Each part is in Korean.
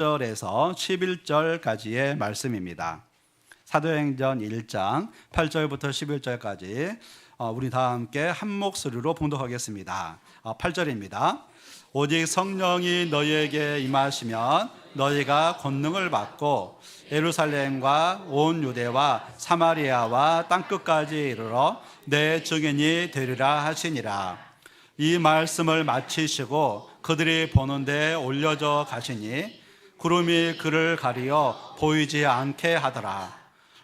8절에서 11절까지의 말씀입니다. 사도행전 1장 8절부터 11절까지 우리 다 함께 한 목소리로 봉독하겠습니다. 8절입니다. 오직 성령이 너희에게 임하시면 너희가 권능을 받고 예루살렘과 온 유대와 사마리아와 땅끝까지 이르러 내 증인이 되리라 하시니라. 이 말씀을 마치시고 그들이 보는 데 올려져 가시니 구름이 그를 가리어 보이지 않게 하더라.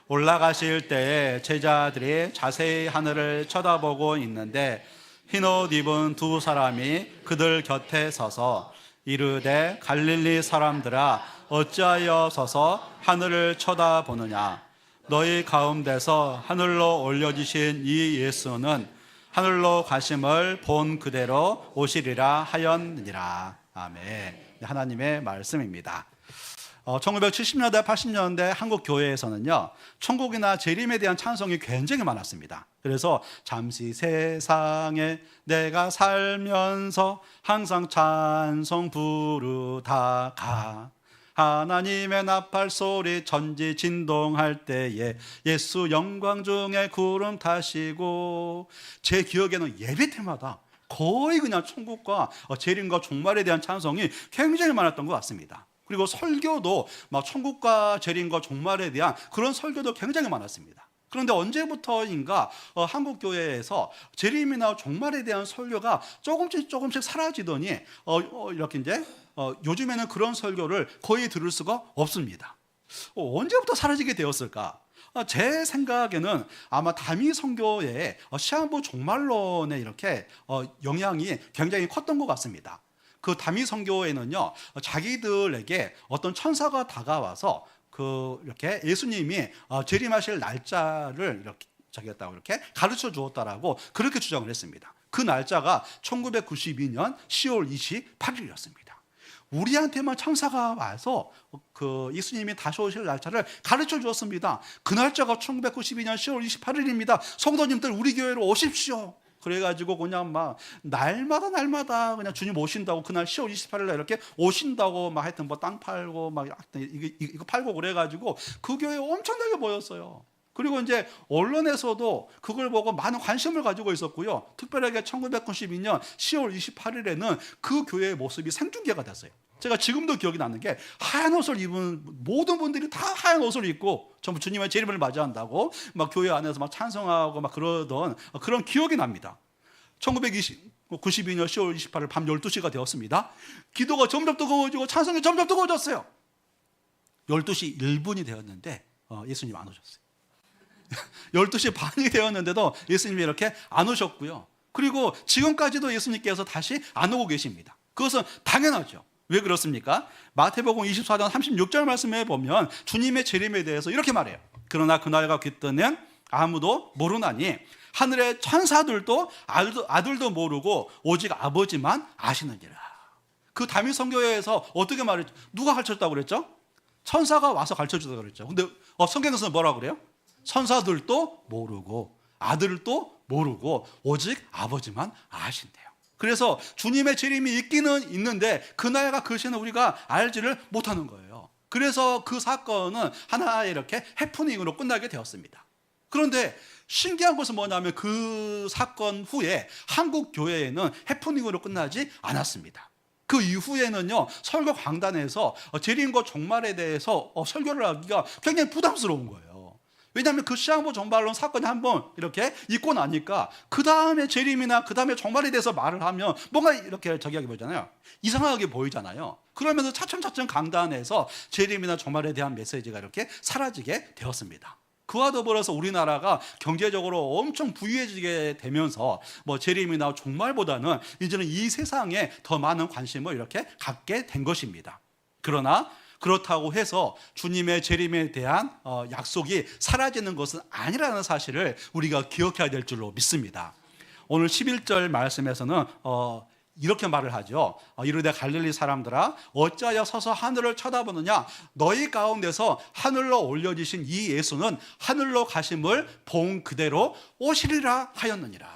올라가실 때에 제자들이 자세히 하늘을 쳐다보고 있는데 흰옷 입은 두 사람이 그들 곁에 서서 이르되 갈릴리 사람들아 어찌하여 서서 하늘을 쳐다보느냐. 너희 가운데서 하늘로 올려지신 이 예수는 하늘로 가심을 본 그대로 오시리라 하였느니라. 아멘. 하나님의 말씀입니다. 1970년대, 80년대 한국 교회에서는요, 천국이나 재림에 대한 찬송이 굉장히 많았습니다. 그래서 잠시 세상에 내가 살면서 항상 찬송 부르다가 하나님의 나팔 소리 천지 진동할 때에 예수 영광 중에 구름 타시고, 제 기억에는 예배 때마다 거의 그냥 천국과 재림과 종말에 대한 찬송이 굉장히 많았던 것 같습니다. 그리고 설교도 막 천국과 재림과 종말에 대한 그런 설교도 굉장히 많았습니다. 그런데 언제부터인가 한국 교회에서 재림이나 종말에 대한 설교가 조금씩 사라지더니 이렇게 이제 요즘에는 그런 설교를 거의 들을 수가 없습니다. 언제부터 사라지게 되었을까? 제 생각에는 아마 다미 선교의 시한부 종말론에 이렇게 영향이 굉장히 컸던 것 같습니다. 그 다미 선교에는요, 자기들에게 어떤 천사가 다가와서 이렇게 예수님이 재림하실 날짜를 이렇게 가르쳐 주었다라고 그렇게 주장을 했습니다. 그 날짜가 1992년 10월 28일이었습니다. 우리한테만 천사가 와서 예수님이 다시 오실 날짜를 가르쳐 주었습니다. 그 날짜가 1992년 10월 28일입니다. 성도님들 우리 교회로 오십시오. 그래가지고 그냥 막 날마다 그냥 주님 오신다고, 그날 10월 28일 날 이렇게 오신다고 막 하여튼 뭐 땅 팔고 막 이거 팔고 그래가지고 그 교회에 엄청나게 모였어요. 그리고 이제 언론에서도 그걸 보고 많은 관심을 가지고 있었고요. 특별하게 1992년 10월 28일에는 그 교회의 모습이 생중계가 됐어요. 제가 지금도 기억이 나는 게 하얀 옷을 입은 모든 분들이 다 하얀 옷을 입고 전부 주님의 재림을 맞이한다고 막 교회 안에서 막 찬송하고 막 그러던 그런 기억이 납니다. 1992년 10월 28일 밤 12시가 되었습니다. 기도가 점점 뜨거워지고 찬송이 점점 뜨거워졌어요. 12시 1분이 되었는데 예수님 안 오셨어요. 12시 반이 되었는데도 예수님이 이렇게 안 오셨고요. 그리고 지금까지도 예수님께서 다시 안 오고 계십니다. 그것은 당연하죠. 왜 그렇습니까? 마태복음 24장 36절 말씀에 보면 주님의 재림에 대해서 이렇게 말해요. 그러나 그날과 그때는 아무도 모르나니 하늘의 천사들도 아들도 모르고 오직 아버지만 아시느니라. 그 다미 선교회에서 어떻게 말했죠? 누가 가르쳤다고 그랬죠? 천사가 와서 가르쳐주다고 그랬죠. 근데 성경에서는 뭐라고 그래요? 천사들도 모르고 아들도 모르고 오직 아버지만 아신대요. 그래서 주님의 재림이 있기는 있는데 그날과 그 시는 우리가 알지를 못하는 거예요. 그래서 그 사건은 하나의 이렇게 해프닝으로 끝나게 되었습니다. 그런데 신기한 것은 뭐냐면 그 사건 후에 한국 교회에는 해프닝으로 끝나지 않았습니다. 그 이후에는요, 설교 강단에서 재림과 종말에 대해서 설교를 하기가 굉장히 부담스러운 거예요. 왜냐하면 그 시한부 종말론 사건이 한번 이렇게 있고 나니까 그 다음에 재림이나 그 다음에 종말에 대해서 말을 하면 뭔가 이렇게 저기하게 보이잖아요. 이상하게 보이잖아요. 그러면서 차츰 강단에서 재림이나 종말에 대한 메시지가 이렇게 사라지게 되었습니다. 그와 더불어서 우리나라가 경제적으로 엄청 부유해지게 되면서 재림이나 종말보다는 이제는 이 세상에 더 많은 관심을 이렇게 갖게 된 것입니다. 그러나 그렇다고 해서 주님의 재림에 대한 약속이 사라지는 것은 아니라는 사실을 우리가 기억해야 될 줄로 믿습니다. 오늘 11절 말씀에서는 이렇게 말을 하죠. 이르되 갈릴리 사람들아 어찌하여 서서 하늘을 쳐다보느냐. 너희 가운데서 하늘로 올려지신 이 예수는 하늘로 가심을 본 그대로 오시리라 하였느니라.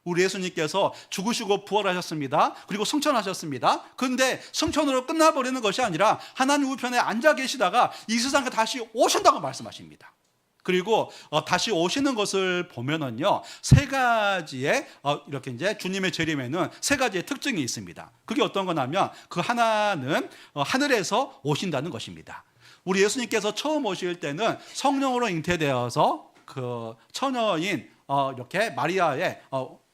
우리 예수님께서 죽으시고 부활하셨습니다. 그리고 승천하셨습니다. 그런데 승천으로 끝나버리는 것이 아니라 하나님 우편에 앉아 계시다가 이 세상에 다시 오신다고 말씀하십니다. 그리고 다시 오시는 것을 보면은요, 세 가지의 이렇게 이제 주님의 재림에는 세 가지의 특징이 있습니다. 그게 어떤 거냐면 그 하나는 하늘에서 오신다는 것입니다. 우리 예수님께서 처음 오실 때는 성령으로 잉태되어서 그 처녀인 이렇게 마리아의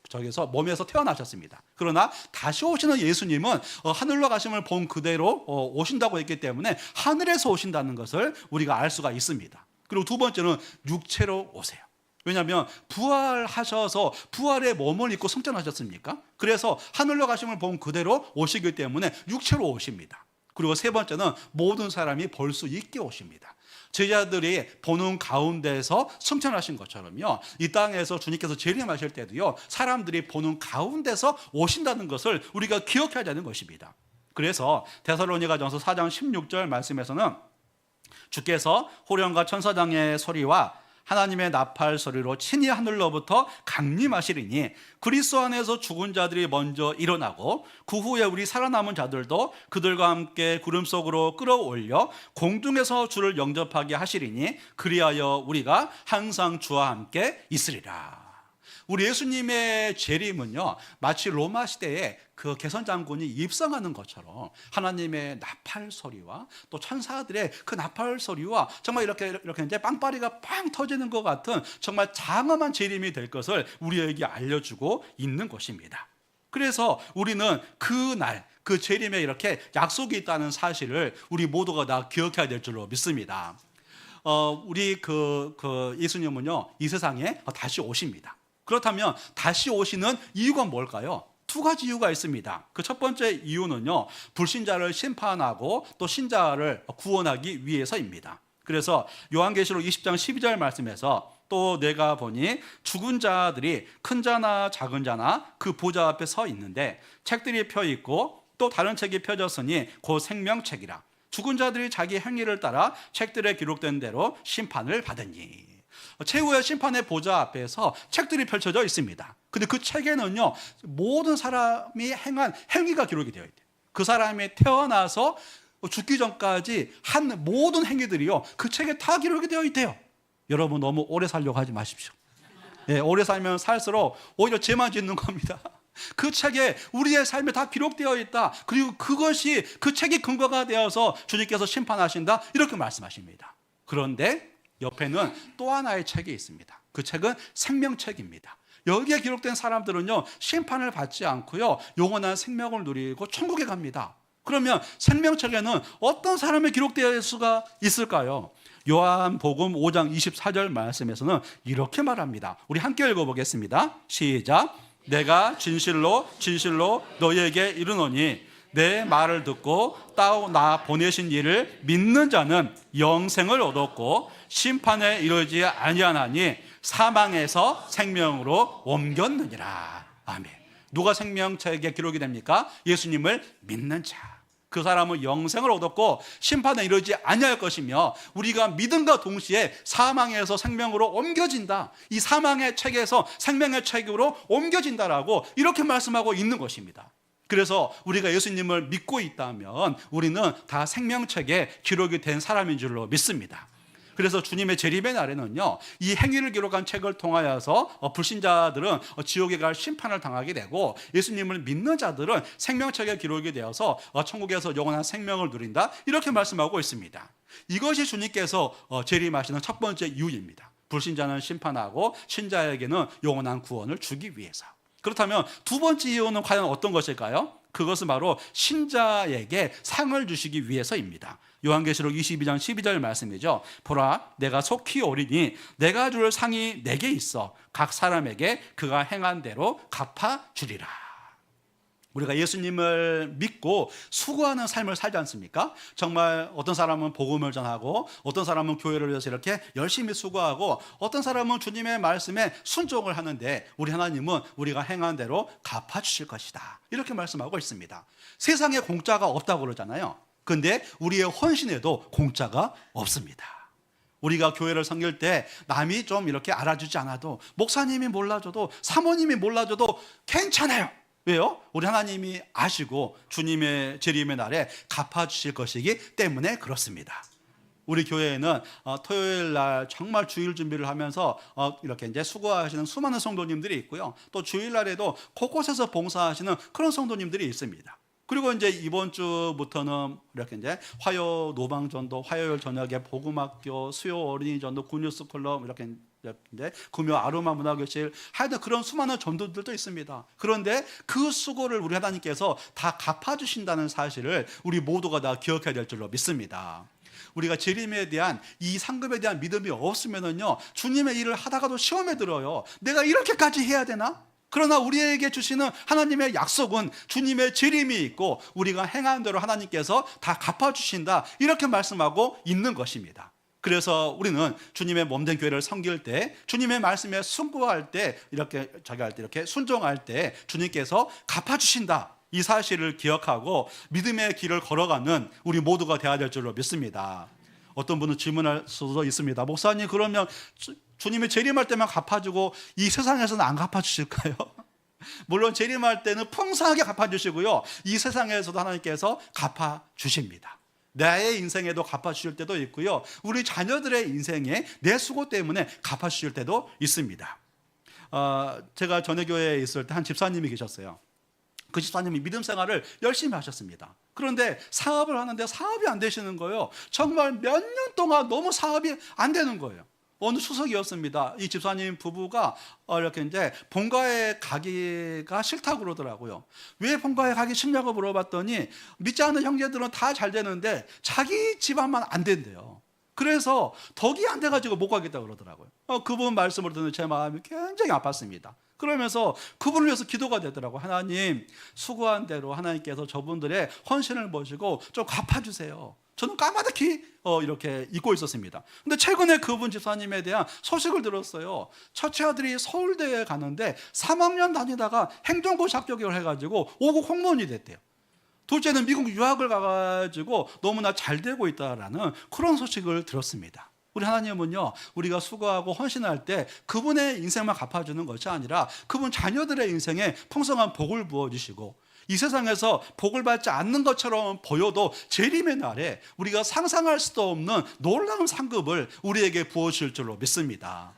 저기서 몸에서 태어나셨습니다. 그러나 다시 오시는 예수님은 하늘로 가심을 본 그대로 오신다고 했기 때문에 하늘에서 오신다는 것을 우리가 알 수가 있습니다. 그리고 두 번째는 육체로 오세요. 왜냐하면 부활하셔서 부활의 몸을 입고 승천하셨습니까? 그래서 하늘로 가심을 본 그대로 오시기 때문에 육체로 오십니다. 그리고 세 번째는 모든 사람이 볼 수 있게 오십니다. 제자들이 보는 가운데서 승천하신 것처럼요, 이 땅에서 주님께서 재림하실 때도요, 사람들이 보는 가운데서 오신다는 것을 우리가 기억해야 되는 것입니다. 그래서 데살로니가전서 4장 16절 말씀에서는 주께서 호령과 천사장의 소리와 하나님의 나팔 소리로 친히 하늘로부터 강림하시리니 그리스도 안에서 죽은 자들이 먼저 일어나고 그 후에 우리 살아남은 자들도 그들과 함께 구름 속으로 끌어올려 공중에서 주를 영접하게 하시리니 그리하여 우리가 항상 주와 함께 있으리라. 우리 예수님의 재림은요, 마치 로마 시대에 그 개선 장군이 입성하는 것처럼 하나님의 나팔 소리와 또 천사들의 그 나팔 소리와 정말 이렇게 이제 빵빠리가 팡 터지는 것 같은 정말 장엄한 재림이 될 것을 우리에게 알려주고 있는 것입니다. 그래서 우리는 그날 그 재림에 이렇게 약속이 있다는 사실을 우리 모두가 다 기억해야 될 줄로 믿습니다. 우리 예수님은요, 이 세상에 다시 오십니다. 그렇다면 다시 오시는 이유가 뭘까요? 두 가지 이유가 있습니다. 그 첫 번째 이유는요, 불신자를 심판하고 또 신자를 구원하기 위해서입니다. 그래서 요한계시록 20장 12절 말씀에서 또 내가 보니 죽은 자들이 큰 자나 작은 자나 그 보좌 앞에 서 있는데 책들이 펴 있고 또 다른 책이 펴졌으니 곧 생명책이라. 죽은 자들이 자기 행위를 따라 책들에 기록된 대로 심판을 받으니. 최후의 심판의 보좌 앞에서 책들이 펼쳐져 있습니다. 근데 그 책에는요, 모든 사람이 행한 행위가 기록이 되어 있대요. 그 사람이 태어나서 죽기 전까지 한 모든 행위들이요, 그 책에 다 기록이 되어 있대요. 여러분 너무 오래 살려고 하지 마십시오. 예, 오래 살면 살수록 오히려 죄만 짓는 겁니다. 그 책에 우리의 삶에 다 기록되어 있다. 그리고 그것이 그 책이 근거가 되어서 주님께서 심판하신다. 이렇게 말씀하십니다. 그런데 옆에는 또 하나의 책이 있습니다. 그 책은 생명책입니다. 여기에 기록된 사람들은요, 심판을 받지 않고요, 영원한 생명을 누리고 천국에 갑니다. 그러면 생명책에는 어떤 사람이 기록되어 수가 있을까요? 요한복음 5장 24절 말씀에서는 이렇게 말합니다. 우리 함께 읽어보겠습니다. 시작. 내가 진실로 진실로 너희에게 이르노니 내 말을 듣고 나 보내신 이를 믿는 자는 영생을 얻었고 심판에 이르지 아니하나니 사망에서 생명으로 옮겼느니라. 아멘. 누가 생명책에 기록이 됩니까? 예수님을 믿는 자. 그 사람은 영생을 얻었고 심판에 이르지 아니할 것이며 우리가 믿음과 동시에 사망에서 생명으로 옮겨진다. 이 사망의 책에서 생명의 책으로 옮겨진다라고 이렇게 말씀하고 있는 것입니다. 그래서 우리가 예수님을 믿고 있다면 우리는 다 생명책에 기록이 된 사람인 줄로 믿습니다. 그래서 주님의 재림의 날에는요, 이 행위를 기록한 책을 통하여서 불신자들은 지옥에 갈 심판을 당하게 되고 예수님을 믿는 자들은 생명책에 기록이 되어서 천국에서 영원한 생명을 누린다. 이렇게 말씀하고 있습니다. 이것이 주님께서 재림하시는 첫 번째 이유입니다. 불신자는 심판하고 신자에게는 영원한 구원을 주기 위해서. 그렇다면 두 번째 이유는 과연 어떤 것일까요? 그것은 바로 신자에게 상을 주시기 위해서입니다. 요한계시록 22장 12절 말씀이죠. 보라, 내가 속히 오리니 내가 줄 상이 내게 있어 각 사람에게 그가 행한 대로 갚아주리라. 우리가 예수님을 믿고 수고하는 삶을 살지 않습니까? 정말 어떤 사람은 복음을 전하고 어떤 사람은 교회를 위해서 이렇게 열심히 수고하고 어떤 사람은 주님의 말씀에 순종을 하는데 우리 하나님은 우리가 행한 대로 갚아주실 것이다. 이렇게 말씀하고 있습니다. 세상에 공짜가 없다고 그러잖아요. 그런데 우리의 헌신에도 공짜가 없습니다. 우리가 교회를 섬길 때 남이 좀 이렇게 알아주지 않아도, 목사님이 몰라줘도, 사모님이 몰라줘도 괜찮아요. 왜요? 우리 하나님이 아시고 주님의 재림의 날에 갚아주실 것이기 때문에 그렇습니다. 우리 교회에는 토요일 날 정말 주일 준비를 하면서 이렇게 이제 수고하시는 수많은 성도님들이 있고요. 또 주일 날에도 곳곳에서 봉사하시는 그런 성도님들이 있습니다. 그리고 이제 이번 주부터는 이렇게 이제 화요 노방전도, 화요일 저녁에 복음학교, 수요 어린이전도, 구뉴스 클럽, 이렇게 이제 금요 아로마 문화교실, 하여튼 그런 수많은 전도들도 있습니다. 그런데 그 수고를 우리 하나님께서 다 갚아주신다는 사실을 우리 모두가 다 기억해야 될 줄로 믿습니다. 우리가 재림에 대한 이 상급에 대한 믿음이 없으면은요, 주님의 일을 하다가도 시험에 들어요. 내가 이렇게까지 해야 되나? 그러나 우리에게 주시는 하나님의 약속은 주님의 재림이 있고 우리가 행한 대로 하나님께서 다 갚아주신다, 이렇게 말씀하고 있는 것입니다. 그래서 우리는 주님의 몸된 교회를 섬길 때, 주님의 말씀에 순고할 때, 이렇게 자기할 때, 이렇게 순종할 때 주님께서 갚아주신다, 이 사실을 기억하고 믿음의 길을 걸어가는 우리 모두가 되어야 될 줄로 믿습니다. 어떤 분은 질문할 수도 있습니다. 목사님, 그러면 주님이 재림할 때만 갚아주고 이 세상에서는 안 갚아주실까요? 물론 재림할 때는 풍성하게 갚아주시고요, 이 세상에서도 하나님께서 갚아주십니다. 나의 인생에도 갚아주실 때도 있고요, 우리 자녀들의 인생에 내 수고 때문에 갚아주실 때도 있습니다. 제가 전에 교회에 있을 때 한 집사님이 계셨어요. 그 집사님이 믿음 생활을 열심히 하셨습니다. 그런데 사업을 하는데 사업이 안 되시는 거예요. 정말 몇 년 동안 너무 사업이 안 되는 거예요. 어느 추석이었습니다. 이 집사님 부부가 이렇게 이제 본가에 가기가 싫다고 그러더라고요. 왜 본가에 가기 싫냐고 물어봤더니 믿지 않는 형제들은 다 잘 되는데 자기 집안만 안 된대요. 그래서 덕이 안 돼가지고 못 가겠다고 그러더라고요. 그분 말씀을 듣는 제 마음이 굉장히 아팠습니다. 그러면서 그분을 위해서 기도가 되더라고요. 하나님, 수고한 대로 하나님께서 저분들의 헌신을 보시고 좀 갚아주세요. 저는 까마득히 이렇게 잊고 있었습니다. 근데 최근에 그분 집사님에 대한 소식을 들었어요. 첫째 아들이 서울대에 가는데 3학년 다니다가 행정고시 합격을 해가지고 5급 공무원이 됐대요. 둘째는 미국 유학을 가가지고 너무나 잘 되고 있다라는 그런 소식을 들었습니다. 우리 하나님은요, 우리가 수고하고 헌신할 때 그분의 인생만 갚아주는 것이 아니라 그분 자녀들의 인생에 풍성한 복을 부어주시고, 이 세상에서 복을 받지 않는 것처럼 보여도 재림의 날에 우리가 상상할 수도 없는 놀라운 상급을 우리에게 부어주실 줄로 믿습니다.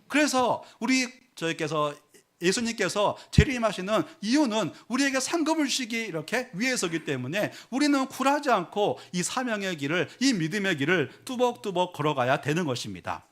그래서 저희께서 예수님께서 재림하시는 이유는 우리에게 상급을 주시기 이렇게 위해서이기 때문에 우리는 굴하지 않고 이 사명의 길을, 이 믿음의 길을 뚜벅뚜벅 걸어가야 되는 것입니다.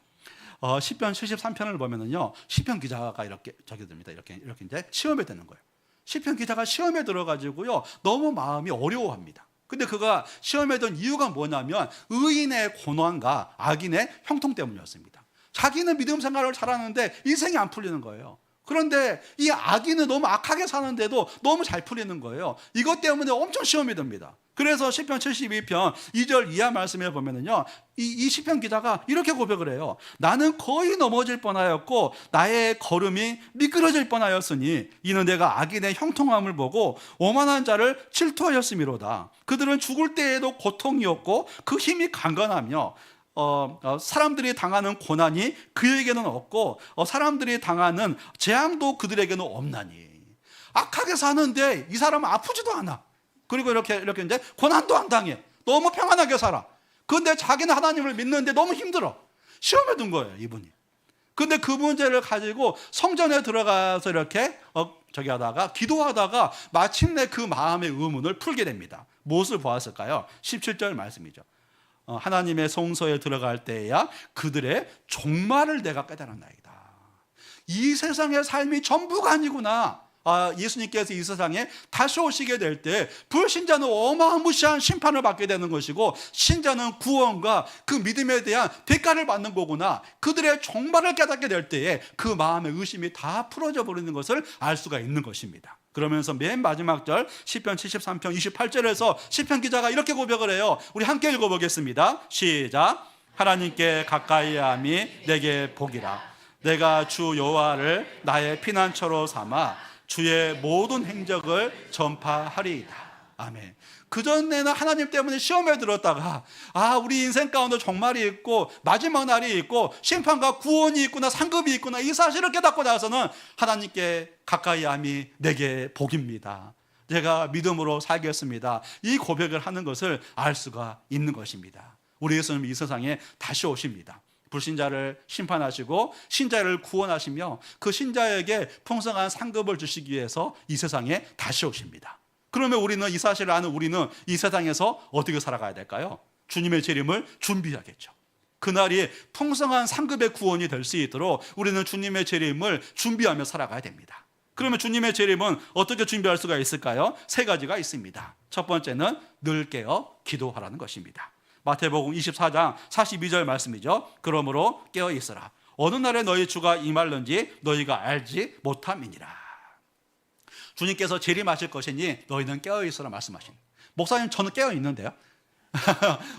시편 73편을 보면은요, 시편 기자가 이렇게 됩니다. 이렇게 이제 시험에 드는 거예요. 시편 기자가 시험에 들어가지고요, 너무 마음이 어려워합니다. 근데 그가 시험에 든 이유가 뭐냐면 의인의 고난과 악인의 형통 때문이었습니다. 자기는 믿음 생활을 잘하는데 인생이 안 풀리는 거예요. 그런데 이 악인은 너무 악하게 사는데도 너무 잘 풀리는 거예요. 이것 때문에 엄청 시험이 듭니다. 그래서 시편 72편 2절 이하 말씀에 보면은요, 이 시편 기자가 이렇게 고백을 해요. 나는 거의 넘어질 뻔하였고 나의 걸음이 미끄러질 뻔하였으니 이는 내가 악인의 형통함을 보고 오만한 자를 질투하였음이로다. 그들은 죽을 때에도 고통이었고 그 힘이 강건하며 사람들이 당하는 고난이 그에게는 없고 사람들이 당하는 재앙도 그들에게는 없나니. 악하게 사는데 이 사람은 아프지도 않아. 그리고 이렇게 이제 고난도 안 당해. 너무 평안하게 살아. 그런데 자기는 하나님을 믿는데 너무 힘들어. 시험에 든 거예요, 이분이. 근데 그 문제를 가지고 성전에 들어가서 이렇게 하다가 기도하다가 마침내 그 마음의 의문을 풀게 됩니다. 무엇을 보았을까요? 17절 말씀이죠. 하나님의 성소에 들어갈 때에야 그들의 종말을 내가 깨달았나이다. 이 세상의 삶이 전부가 아니구나. 예수님께서 이 세상에 다시 오시게 될 때 불신자는 어마무시한 심판을 받게 되는 것이고 신자는 구원과 그 믿음에 대한 대가를 받는 거구나. 그들의 종말을 깨닫게 될 때에 그 마음의 의심이 다 풀어져 버리는 것을 알 수가 있는 것입니다. 그러면서 맨 마지막 절 시편 73편 28절에서 시편 기자가 이렇게 고백을 해요. 우리 함께 읽어보겠습니다. 시작. 하나님께 가까이함이 내게 복이라. 내가 주 여호와를 나의 피난처로 삼아 주의 모든 행적을 전파하리이다. 아멘. 그전에는 하나님 때문에 시험에 들었다가 우리 인생 가운데 종말이 있고 마지막 날이 있고 심판과 구원이 있구나, 상급이 있구나, 이 사실을 깨닫고 나서는 하나님께 가까이 함이 내게 복입니다. 제가 믿음으로 살겠습니다. 이 고백을 하는 것을 알 수가 있는 것입니다. 우리 예수님 이 세상에 다시 오십니다. 불신자를 심판하시고 신자를 구원하시며 그 신자에게 풍성한 상급을 주시기 위해서 이 세상에 다시 오십니다. 그러면 우리는 이 사실을 아는 우리는 이 세상에서 어떻게 살아가야 될까요? 주님의 재림을 준비하겠죠. 그날이 풍성한 상급의 구원이 될 수 있도록 우리는 주님의 재림을 준비하며 살아가야 됩니다. 그러면 주님의 재림은 어떻게 준비할 수가 있을까요? 세 가지가 있습니다. 첫 번째는 늘 깨어 기도하라는 것입니다. 마태복음 24장 42절 말씀이죠. 그러므로 깨어 있어라. 어느 날에 너희 주가 임할는지 너희가 알지 못함이니라. 주님께서 재림하실 것이니 너희는 깨어 있어라 말씀하십니다. 목사님, 저는 깨어 있는데요.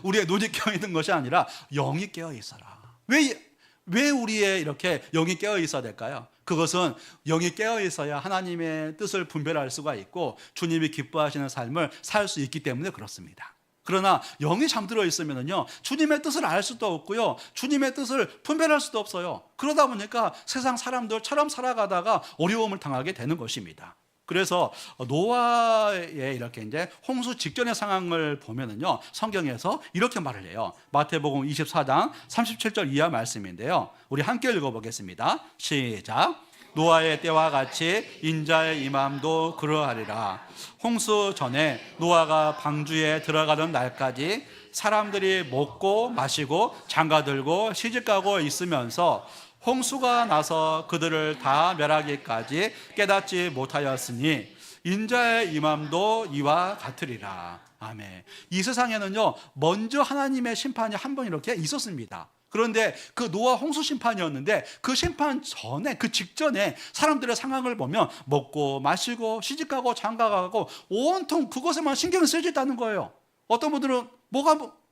우리의 눈이 깨어 있는 것이 아니라 영이 깨어 있어라. 왜 우리의 이렇게 영이 깨어 있어야 될까요? 그것은 영이 깨어 있어야 하나님의 뜻을 분별할 수가 있고 주님이 기뻐하시는 삶을 살 수 있기 때문에 그렇습니다. 그러나 영이 잠들어 있으면요, 주님의 뜻을 알 수도 없고요, 주님의 뜻을 분별할 수도 없어요. 그러다 보니까 세상 사람들처럼 살아가다가 어려움을 당하게 되는 것입니다. 그래서 노아의 이렇게 이제 홍수 직전의 상황을 보면은요, 성경에서 이렇게 말을 해요. 마태복음 24장 37절 이하 말씀인데요. 우리 함께 읽어보겠습니다. 시작. 노아의 때와 같이 인자의 임함도 그러하리라. 홍수 전에 노아가 방주에 들어가던 날까지 사람들이 먹고 마시고 장가들고 시집가고 있으면서 홍수가 나서 그들을 다 멸하기까지 깨닫지 못하였으니 인자의 임함도 이와 같으리라. 아멘. 이 세상에는요, 먼저 하나님의 심판이 한 번 이렇게 있었습니다. 그런데 그 노아 홍수 심판이었는데 그 심판 전에, 그 직전에 사람들의 상황을 보면 먹고 마시고 시집가고 장가가고 온통 그것에만 신경을 쓰지 않는 거예요. 어떤 분들은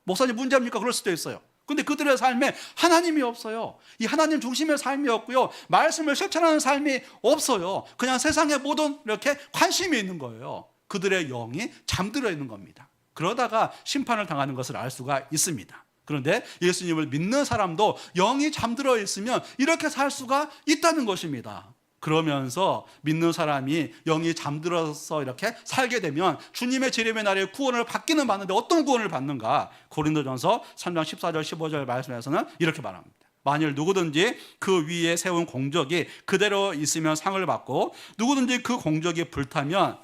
목사님 문제입니까? 그럴 수도 있어요. 근데 그들의 삶에 하나님이 없어요. 이 하나님 중심의 삶이 없고요, 말씀을 실천하는 삶이 없어요. 그냥 세상의 모든 이렇게 관심이 있는 거예요. 그들의 영이 잠들어 있는 겁니다. 그러다가 심판을 당하는 것을 알 수가 있습니다. 그런데 예수님을 믿는 사람도 영이 잠들어 있으면 이렇게 살 수가 있다는 것입니다. 그러면서 믿는 사람이 영이 잠들어서 이렇게 살게 되면 주님의 재림의 날에 구원을 받기는 받는데 어떤 구원을 받는가? 고린도전서 3장 14절 15절 말씀에서는 이렇게 말합니다. 만일 누구든지 그 위에 세운 공적이 그대로 있으면 상을 받고 누구든지 그 공적이 불타면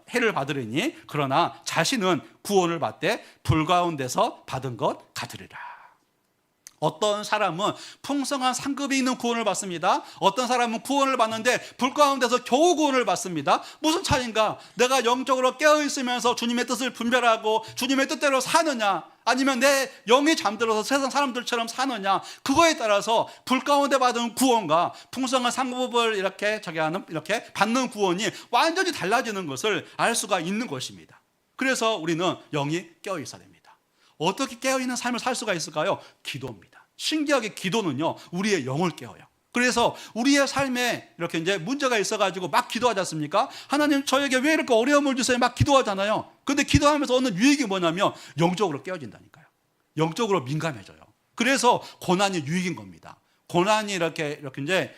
해를 받으리니 그러나 자신은 구원을 받되 불 가운데서 받은 것 같으리라. 어떤 사람은 풍성한 상급이 있는 구원을 받습니다. 어떤 사람은 구원을 받는데 불 가운데서 겨우 구원을 받습니다. 무슨 차이인가? 내가 영적으로 깨어있으면서 주님의 뜻을 분별하고 주님의 뜻대로 사느냐, 아니면 내 영이 잠들어서 세상 사람들처럼 사느냐, 그거에 따라서 불 가운데 받은 구원과 풍성한 상급을 이렇게 받는 구원이 완전히 달라지는 것을 알 수가 있는 것입니다. 그래서 우리는 영이 깨어있어야 됩니다. 어떻게 깨어있는 삶을 살 수가 있을까요? 기도입니다. 신기하게 기도는요, 우리의 영을 깨워요. 그래서 우리의 삶에 이렇게 이제 문제가 있어가지고 막 기도하지 않습니까? 하나님, 저에게 왜 이렇게 어려움을 주세요? 막 기도하잖아요. 근데 기도하면서 얻는 유익이 뭐냐면 영적으로 깨어진다니까요. 영적으로 민감해져요. 그래서 고난이 유익인 겁니다. 고난이 이렇게 이제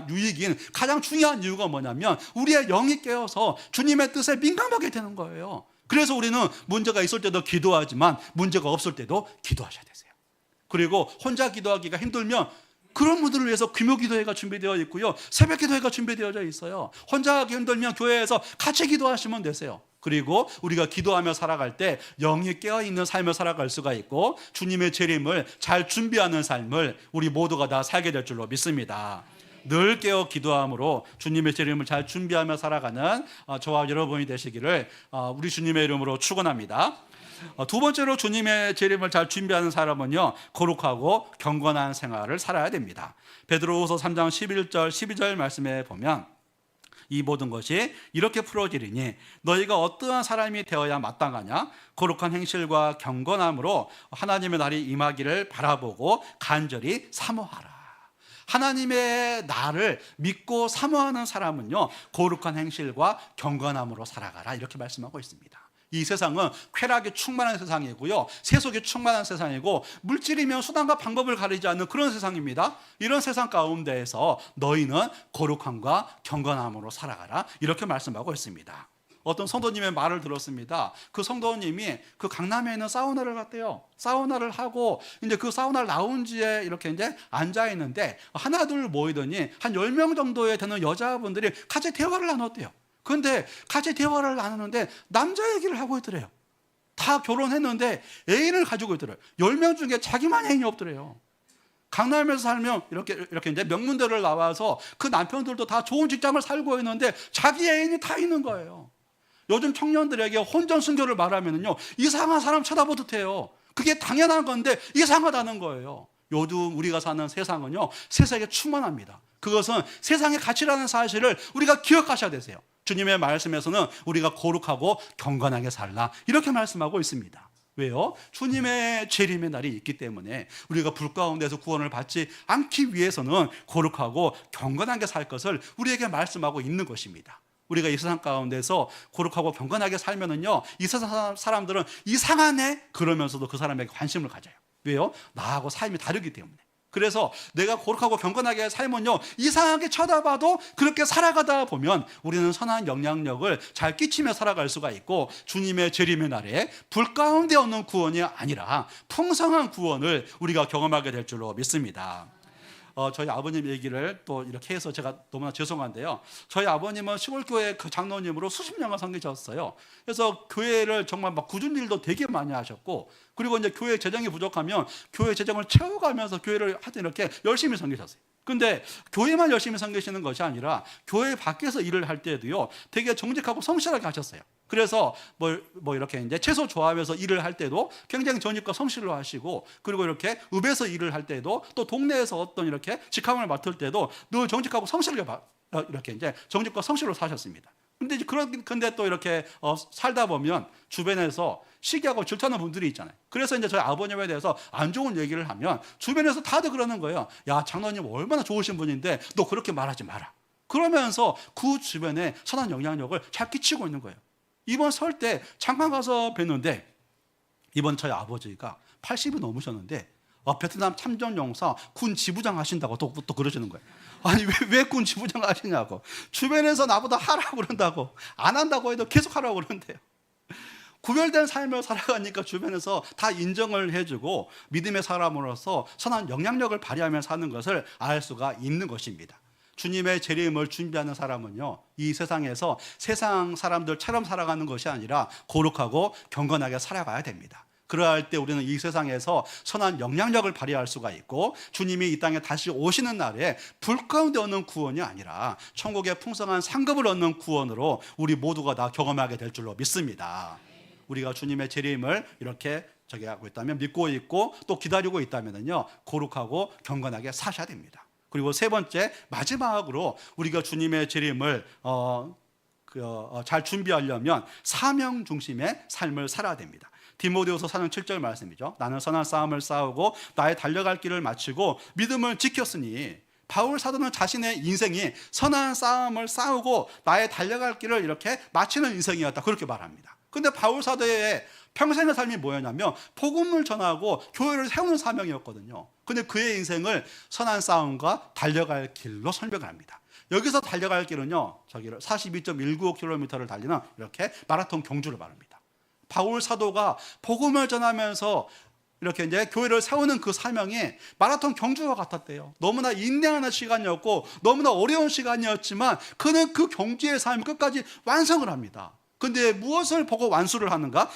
유익인 가장 중요한 이유가 뭐냐면 우리의 영이 깨어서 주님의 뜻에 민감하게 되는 거예요. 그래서 우리는 문제가 있을 때도 기도하지만 문제가 없을 때도 기도하셔야 되세요. 그리고 혼자 기도하기가 힘들면 그런 분들을 위해서 금요 기도회가 준비되어 있고요, 새벽 기도회가 준비되어져 있어요. 혼자 하기 힘들면 교회에서 같이 기도하시면 되세요. 그리고 우리가 기도하며 살아갈 때 영이 깨어있는 삶을 살아갈 수가 있고 주님의 재림을 잘 준비하는 삶을 우리 모두가 다 살게 될 줄로 믿습니다. 늘 깨어 기도함으로 주님의 재림을 잘 준비하며 살아가는 저와 여러분이 되시기를 우리 주님의 이름으로 축원합니다. 두 번째로 주님의 재림을 잘 준비하는 사람은요, 거룩하고 경건한 생활을 살아야 됩니다. 베드로후서 3장 11절 12절 말씀에 보면 이 모든 것이 이렇게 풀어지리니 너희가 어떠한 사람이 되어야 마땅하냐? 거룩한 행실과 경건함으로 하나님의 날이 임하기를 바라보고 간절히 사모하라. 하나님의 나를 믿고 사모하는 사람은요, 거룩한 행실과 경건함으로 살아가라, 이렇게 말씀하고 있습니다. 이 세상은 쾌락에 충만한 세상이고요, 세속에 충만한 세상이고, 물질이면 수단과 방법을 가리지 않는 그런 세상입니다. 이런 세상 가운데에서 너희는 거룩함과 경건함으로 살아가라, 이렇게 말씀하고 있습니다. 어떤 성도님의 말을 들었습니다. 그 성도님이 그 강남에 있는 사우나를 갔대요. 사우나를 하고 이제 그 사우나 라운지에 이렇게 이제 앉아 있는데 하나 둘 모이더니 한 10명 정도에 되는 여자분들이 같이 대화를 나눴대요. 그런데 같이 대화를 나누는데 남자 얘기를 하고 있더래요. 다 결혼했는데 애인을 가지고 있더래요. 10명 중에 자기만 애인이 없더래요. 강남에서 살면 이렇게 이제 명문대를 나와서 그 남편들도 다 좋은 직장을 살고 있는데 자기 애인이 다 있는 거예요. 요즘 청년들에게 혼전 순결을 말하면요, 이상한 사람 쳐다보듯 해요. 그게 당연한 건데 이상하다는 거예요. 요즘 우리가 사는 세상은요, 세상에 충만합니다. 그것은 세상의 가치라는 사실을 우리가 기억하셔야 되세요. 주님의 말씀에서는 우리가 거룩하고 경건하게 살라, 이렇게 말씀하고 있습니다. 왜요? 주님의 재림의 날이 있기 때문에 우리가 불 가운데서 구원을 받지 않기 위해서는 거룩하고 경건하게 살 것을 우리에게 말씀하고 있는 것입니다. 우리가 이 세상 가운데서 거룩하고 경건하게 살면은요, 이 세상 사람들은 이상하네 그러면서도 그 사람에게 관심을 가져요. 왜요? 나하고 삶이 다르기 때문에. 그래서 내가 거룩하고 경건하게 살면요, 이상하게 쳐다봐도 그렇게 살아가다 보면 우리는 선한 영향력을 잘 끼치며 살아갈 수가 있고, 주님의 재림의 날에 불 가운데 없는 구원이 아니라 풍성한 구원을 우리가 경험하게 될 줄로 믿습니다. 저희 아버님 얘기를 또 이렇게 해서 제가 너무나 죄송한데요, 저희 아버님은 시골교회 그 장로님으로 수십 년을 섬기셨어요. 그래서 교회를 정말 막 굳은 일도 되게 많이 하셨고, 그리고 이제 교회 재정이 부족하면 교회 재정을 채워가면서 교회를 하여튼 이렇게 열심히 섬기셨어요. 근데 교회만 열심히 섬기시는 것이 아니라 교회 밖에서 일을 할 때도요, 되게 정직하고 성실하게 하셨어요. 그래서 뭐 이렇게 이제 채소 조합에서 일을 할 때도 굉장히 정직과 성실로 하시고, 그리고 이렇게 읍에서 일을 할 때도, 또 동네에서 어떤 이렇게 직함을 맡을 때도 늘 정직하고 성실하게 이렇게 이제 정직과 성실로 사셨습니다. 근데 또 이렇게 살다 보면 주변에서 시기하고 질투하는 분들이 있잖아요. 그래서 이제 저희 아버님에 대해서 안 좋은 얘기를 하면 주변에서 다들 그러는 거예요. 야, 장로님 얼마나 좋으신 분인데 너 그렇게 말하지 마라. 그러면서 그 주변에 선한 영향력을 잘 끼치고 있는 거예요. 이번 설 때 잠깐 가서 뵀는데, 이번 저희 아버지가 80이 넘으셨는데 베트남 참전용사 군 지부장 하신다고 또 그러시는 거예요. 아니 왜 군 지부장 하시냐고. 주변에서 나보다 하라고 그런다고, 안 한다고 해도 계속 하라고 그러는데요. 구별된 삶을 살아가니까 주변에서 다 인정을 해주고 믿음의 사람으로서 선한 영향력을 발휘하며 사는 것을 알 수가 있는 것입니다. 주님의 재림을 준비하는 사람은요, 이 세상에서 세상 사람들처럼 살아가는 것이 아니라 거룩하고 경건하게 살아가야 됩니다. 그러할 때 우리는 이 세상에서 선한 영향력을 발휘할 수가 있고, 주님이 이 땅에 다시 오시는 날에 불 가운데 얻는 구원이 아니라 천국의 풍성한 상급을 얻는 구원으로 우리 모두가 다 경험하게 될 줄로 믿습니다. 우리가 주님의 재림을 이렇게 하고 있다면, 믿고 있고 또 기다리고 있다면요, 거룩하고 경건하게 사셔야 됩니다. 그리고 세 번째, 마지막으로 우리가 주님의 재림을 잘 준비하려면 사명 중심의 삶을 살아야 됩니다. 디모데후서 4장 7절 말씀이죠. 나는 선한 싸움을 싸우고 나의 달려갈 길을 마치고 믿음을 지켰으니, 바울 사도는 자신의 인생이 선한 싸움을 싸우고 나의 달려갈 길을 이렇게 마치는 인생이었다, 그렇게 말합니다. 근데 바울 사도의 평생의 삶이 뭐였냐면 복음을 전하고 교회를 세우는 사명이었거든요. 근데 그의 인생을 선한 싸움과 달려갈 길로 설명을 합니다. 여기서 달려갈 길은요, 42.195km를 달리는 이렇게 마라톤 경주를 말합니다. 바울 사도가 복음을 전하면서 이렇게 이제 교회를 세우는 그 사명이 마라톤 경주와 같았대요. 너무나 인내하는 시간이었고 너무나 어려운 시간이었지만 그는 그 경주의 삶을 끝까지 완성을 합니다. 근데 무엇을 보고 완수를 하는가?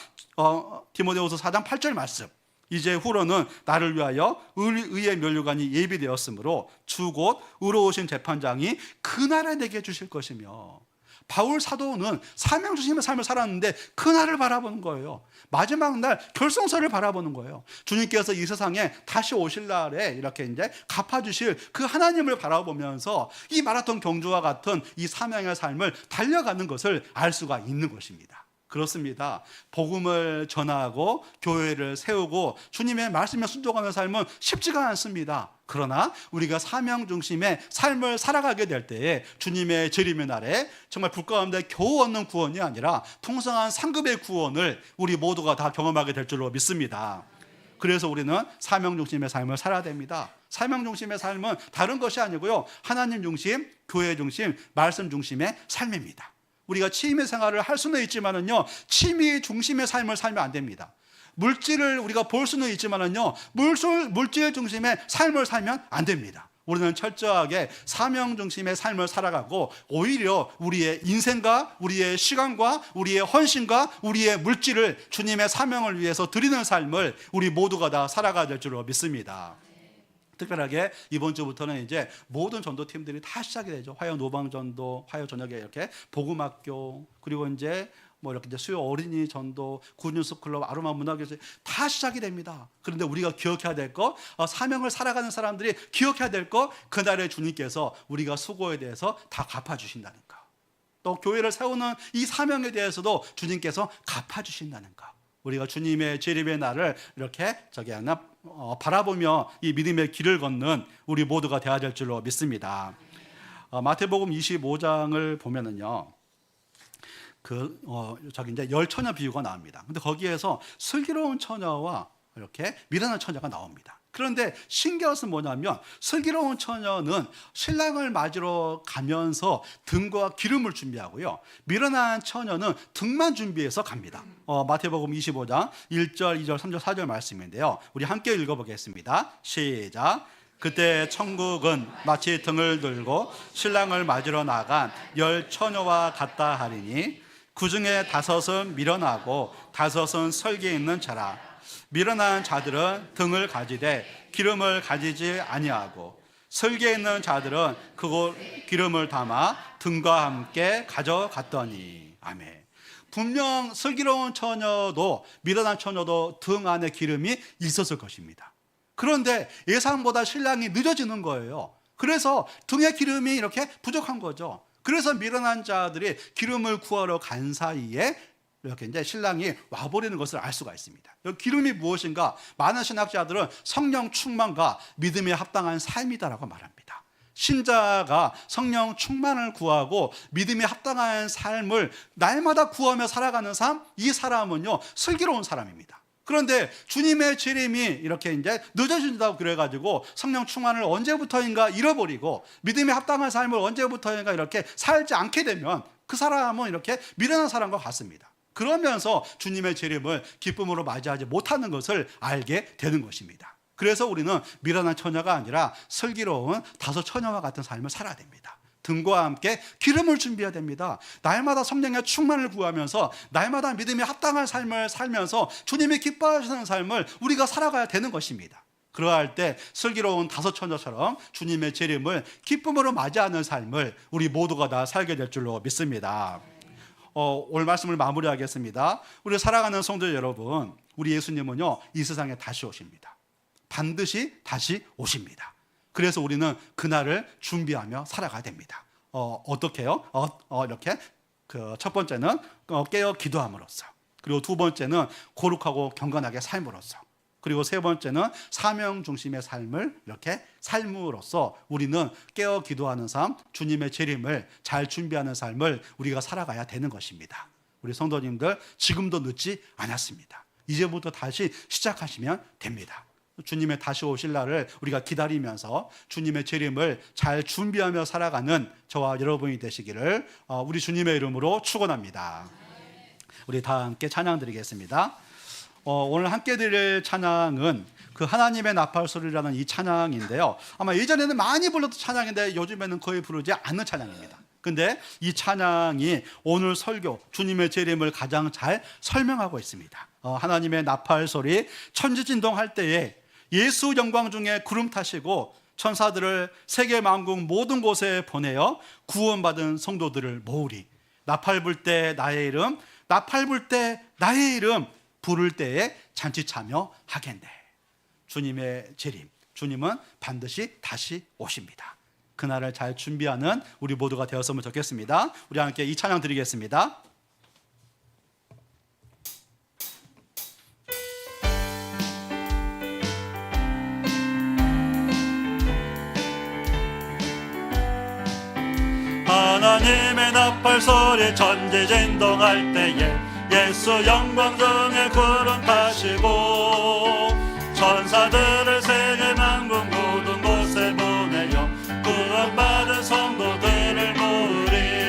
디모데후서 4장 8절 말씀. 이제 후로는 나를 위하여 의의 면류관이 예비되었으므로 주 곧 의로우신 재판장이 그날에 내게 주실 것이며, 바울 사도는 사명 중심의 삶을 살았는데 그날을 바라보는 거예요. 마지막 날 결승선을 바라보는 거예요. 주님께서 이 세상에 다시 오실 날에 이렇게 이제 갚아주실 그 하나님을 바라보면서 이 마라톤 경주와 같은 이 사명의 삶을 달려가는 것을 알 수가 있는 것입니다. 그렇습니다. 복음을 전하고 교회를 세우고 주님의 말씀에 순종하는 삶은 쉽지가 않습니다. 그러나 우리가 사명 중심의 삶을 살아가게 될 때에 주님의 재림의 날에 정말 불 가운데 겨우 얻는 구원이 아니라 풍성한 상급의 구원을 우리 모두가 다 경험하게 될 줄로 믿습니다. 그래서 우리는 사명 중심의 삶을 살아야 됩니다. 사명 중심의 삶은 다른 것이 아니고요, 하나님 중심, 교회 중심, 말씀 중심의 삶입니다. 우리가 취미 생활을 할 수는 있지만은요, 취미 중심의 삶을 살면 안 됩니다. 물질을 우리가 볼 수는 있지만은요, 물질 중심의 삶을 살면 안 됩니다. 우리는 철저하게 사명 중심의 삶을 살아가고 오히려 우리의 인생과 우리의 시간과 우리의 헌신과 우리의 물질을 주님의 사명을 위해서 드리는 삶을 우리 모두가 다 살아가야 될 줄로 믿습니다. 특별하게 이번 주부터는 이제 모든 전도팀들이 다 시작이 되죠. 화요 노방전도, 화요 저녁에 이렇게 복음학교, 그리고 이제 이렇게 이제 수요 어린이 전도, 굿뉴스 클럽, 아로마 문화교실 다 시작이 됩니다. 그런데 우리가 기억해야 될 거, 사명을 살아가는 사람들이 기억해야 될 거, 그날에 주님께서 우리가 수고에 대해서 다 갚아주신다는가. 또 교회를 세우는 이 사명에 대해서도 주님께서 갚아주신다는가. 우리가 주님의 재림의 날을 이렇게 바라보며 이 믿음의 길을 걷는 우리 모두가 되어야 될 줄로 믿습니다. 마태복음 25장을 보면은요, 이제 10처녀 비유가 나옵니다. 근데 거기에서 슬기로운 처녀와 이렇게 미련한 처녀가 나옵니다. 그런데 신기한 것은 뭐냐면, 슬기로운 처녀는 신랑을 맞으러 가면서 등과 기름을 준비하고요, 미련한 처녀는 등만 준비해서 갑니다. 마태복음 25장 1절, 2절, 3절, 4절 말씀인데요, 우리 함께 읽어보겠습니다. 시작. 그때 천국은 마치 등을 들고 신랑을 맞으러 나간 10처녀와 같다 하리니 그 중에 5은 미련하고 5은 설계 있는 자라. 미련한 자들은 등을 가지되 기름을 가지지 아니하고 설계 있는 자들은 그곳 기름을 담아 등과 함께 가져갔더니. 아멘. 분명 슬기로운 처녀도 미련한 처녀도 등 안에 기름이 있었을 것입니다. 그런데 예상보다 신랑이 늦어지는 거예요. 그래서 등에 기름이 이렇게 부족한 거죠. 그래서 미련한 자들이 기름을 구하러 간 사이에 이렇게 이제 신랑이 와버리는 것을 알 수가 있습니다. 기름이 무엇인가? 많은 신학자들은 성령 충만과 믿음에 합당한 삶이다라고 말합니다. 신자가 성령 충만을 구하고 믿음에 합당한 삶을 날마다 구하며 살아가는 삶, 이 사람은요, 슬기로운 사람입니다. 그런데 주님의 재림이 이렇게 이제 늦어진다고 그래가지고 성령 충만을 언제부터인가 잃어버리고 믿음에 합당한 삶을 언제부터인가 이렇게 살지 않게 되면 그 사람은 이렇게 미련한 사람과 같습니다. 그러면서 주님의 재림을 기쁨으로 맞이하지 못하는 것을 알게 되는 것입니다. 그래서 우리는 미련한 처녀가 아니라 슬기로운 5처녀와 같은 삶을 살아야 됩니다. 등과 함께 기름을 준비해야 됩니다. 날마다 성령의 충만을 구하면서 날마다 믿음에 합당한 삶을 살면서 주님이 기뻐하시는 삶을 우리가 살아가야 되는 것입니다. 그러할 때 슬기로운 5처녀처럼 주님의 재림을 기쁨으로 맞이하는 삶을 우리 모두가 다 살게 될 줄로 믿습니다. 오늘 말씀을 마무리하겠습니다. 우리 살아가는 성도 여러분, 우리 예수님은요, 이 세상에 다시 오십니다. 반드시 다시 오십니다. 그래서 우리는 그날을 준비하며 살아가야 됩니다. 어떻게요? 이렇게 첫 번째는 깨어 기도함으로써, 그리고 두 번째는 거룩하고 경건하게 삶으로써, 그리고 세 번째는 사명 중심의 삶을 이렇게 삶으로써 우리는 깨어 기도하는 삶, 주님의 재림을 잘 준비하는 삶을 우리가 살아가야 되는 것입니다. 우리 성도님들, 지금도 늦지 않았습니다. 이제부터 다시 시작하시면 됩니다. 주님의 다시 오실 날을 우리가 기다리면서 주님의 재림을 잘 준비하며 살아가는 저와 여러분이 되시기를 우리 주님의 이름으로 축원합니다. 우리 다 함께 찬양 드리겠습니다. 오늘 함께 드릴 찬양은 그 하나님의 나팔소리라는 이 찬양인데요, 아마 예전에는 많이 불렀던 찬양인데 요즘에는 거의 부르지 않는 찬양입니다. 근데 이 찬양이 오늘 설교, 주님의 재림을 가장 잘 설명하고 있습니다. 하나님의 나팔소리, 천지진동할 때에 예수 영광 중에 구름 타시고 천사들을 세계 만국 모든 곳에 보내어 구원받은 성도들을 모으리. 나팔 불 때 나의 이름, 나팔 불 때 나의 이름 부를 때에 잔치 참여 하겠네. 주님의 재림, 주님은 반드시 다시 오십니다. 그날을 잘 준비하는 우리 모두가 되었으면 좋겠습니다. 우리 함께 이 찬양 드리겠습니다. 하나님의 나팔 소리 천지진동할 때에 예수 영광 중에 구름 타시고 천사들을 세계 만국 모든 곳에 보내어 구원받은 성도들을 모으리.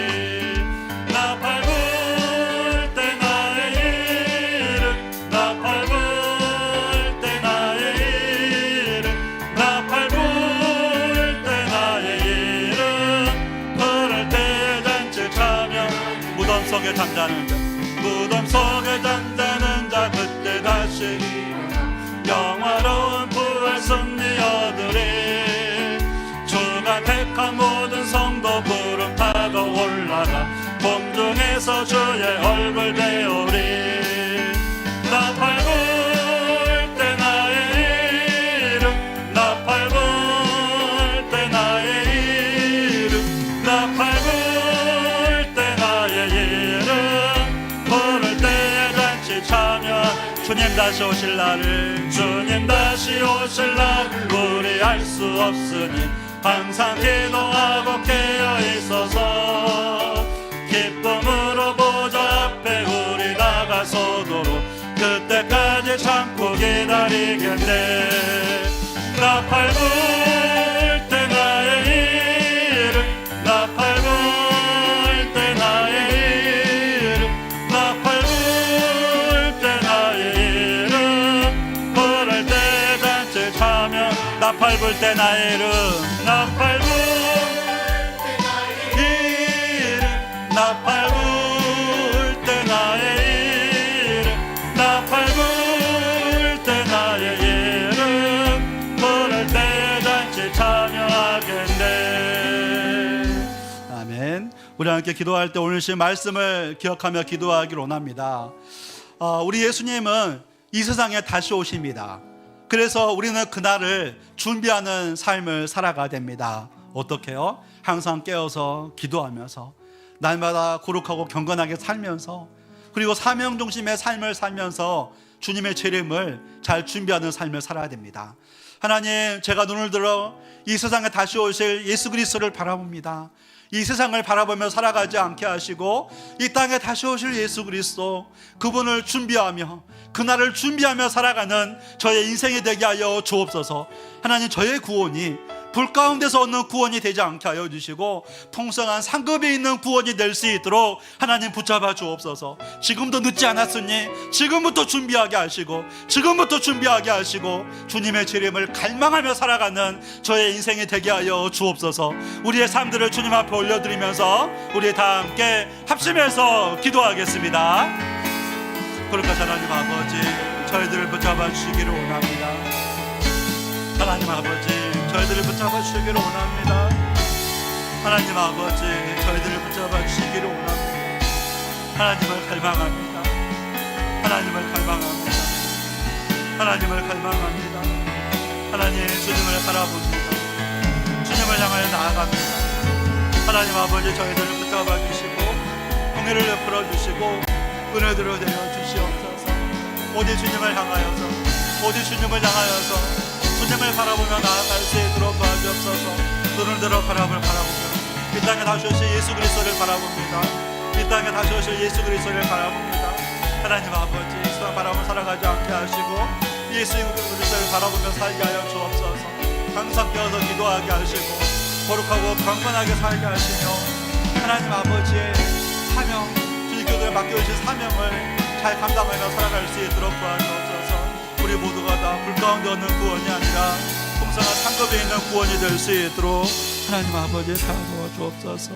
나팔 불 때 나의 이름 나팔 불 때 나의 이름 나팔 불 때 나의 이름 부를 때 잔치 차며 무덤 속에 잠자는 자 무덤 속에 잠자는 자 그때 다시 영화로운 부활 승리 얻으리. 주가 택한 모든 성도 구름 타고 올라가 공중에서 주의 얼굴 배우리. 나팔 불 때 나의 이름 나팔 불 때 나의 이름 나팔 불 때 나의 이름 부를 때 잔치 참여. 주님 다시 오실 날을 주님 다시 오실 날을 우리 알 수 없으니 항상 기도하고 깨어 있어서 기쁨으로 보좌 앞에 우리 나가서도록 그때까지 참고 기다리겠네. 나팔 불 때 나의 이름 나팔 불 때 나의 이름 나팔 불 때 나의 이름 부를 때 잔치 차며. 나팔 불 때 나의 이름 나팔 불 때 나의 이름 나팔 불 때 나의 이름 나팔 불 때 나의 이름 부를 때 잔치 참여하겠네. 아멘. 우리 함께 기도할 때 오늘 신 말씀을 기억하며 기도하기를 원합니다. 우리 예수님은 이 세상에 다시 오십니다. 그래서 우리는 그날을 준비하는 삶을 살아가야 됩니다. 어떻게요? 항상 깨어서 기도하면서 날마다 거룩하고 경건하게 살면서 그리고 사명 중심의 삶을 살면서 주님의 재림을 잘 준비하는 삶을 살아야 됩니다. 하나님, 제가 눈을 들어 이 세상에 다시 오실 예수 그리스도를 바라봅니다. 이 세상을 바라보며 살아가지 않게 하시고 이 땅에 다시 오실 예수 그리스도 그분을 준비하며 그날을 준비하며 살아가는 저의 인생이 되게 하여 주옵소서. 하나님, 저의 구원이 불 가운데서 얻는 구원이 되지 않게 하여 주시고 풍성한 상급에 있는 구원이 될 수 있도록 하나님 붙잡아 주옵소서. 지금도 늦지 않았으니 지금부터 준비하게 하시고 지금부터 준비하게 하시고 주님의 재림을 갈망하며 살아가는 저의 인생이 되게 하여 주옵소서. 우리의 삶들을 주님 앞에 올려드리면서 우리 다 함께 합심해서 기도하겠습니다. 거룩하신 하나님 아버지, 저희들을 붙잡아 주시기를 원합니다. 하나님 아버지, 저희들을 붙잡아 주시기를 원합니다. 하나님 아버지, 저희들을 붙잡아 주시기를 원합니다. 하나님을 갈망합니다. 하나님을 갈망합니다. 하나님을 갈망합니다. 하나님, 주님을 바라봅니다. 주님을 향하여 나아갑니다. 하나님 아버지, 저희들을 붙잡아 주시고 공의를 베풀어 주시고 은혜대로 되어 주시옵소서. 오직 주님을 향하여서 오직 주님을 향하여서 주님을 바라보며 나아갈 수 있도록 도와주옵소서. 눈을 들어 바라보며 이 땅에 다시 오실 예수 그리스도를 바라봅니다. 이 땅에 다시 오실 예수 그리스도를 바라봅니다. 하나님 아버지, 이 세상 바라보며 살아가지 않게 하시고 예수 그리스도를 바라보며 살게 하여 주옵소서. 항상 깨어서 기도하게 하시고 거룩하고 강건하게 살게 하시며 하나님 아버지의 사명, 주님 교회에 맡겨주신 사명을 잘 감당하며 살아갈 수 있도록 도와주옵소서. 우리 모두가 다 불 가운데 얻는 구원이 아니라 풍성한 상급에 있는 구원이 될 수 있도록 하나님 아버지 도와주옵소서.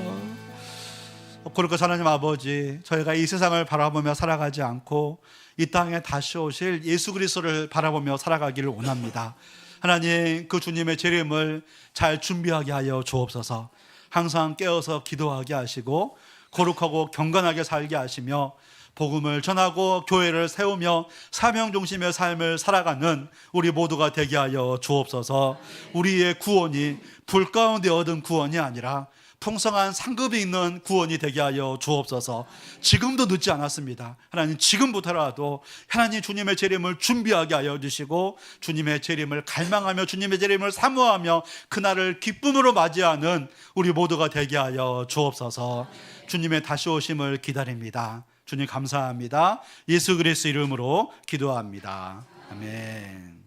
거룩하신 하나님 아버지, 저희가 이 세상을 바라보며 살아가지 않고 이 땅에 다시 오실 예수 그리스도를 바라보며 살아가기를 원합니다. 하나님, 그 주님의 재림을 잘 준비하게 하여 주옵소서. 항상 깨어서 기도하게 하시고 거룩하고 경건하게 살게 하시며 복음을 전하고 교회를 세우며 사명 중심의 삶을 살아가는 우리 모두가 되게 하여 주옵소서. 우리의 구원이 불 가운데 얻은 구원이 아니라 풍성한 상급이 있는 구원이 되게 하여 주옵소서. 지금도 늦지 않았습니다. 하나님, 지금부터라도 하나님 주님의 재림을 준비하게 하여 주시고, 주님의 재림을 갈망하며 주님의 재림을 사모하며 그날을 기쁨으로 맞이하는 우리 모두가 되게 하여 주옵소서. 주님의 다시 오심을 기다립니다. 주님 감사합니다. 예수 그리스도 이름으로 기도합니다. 아멘.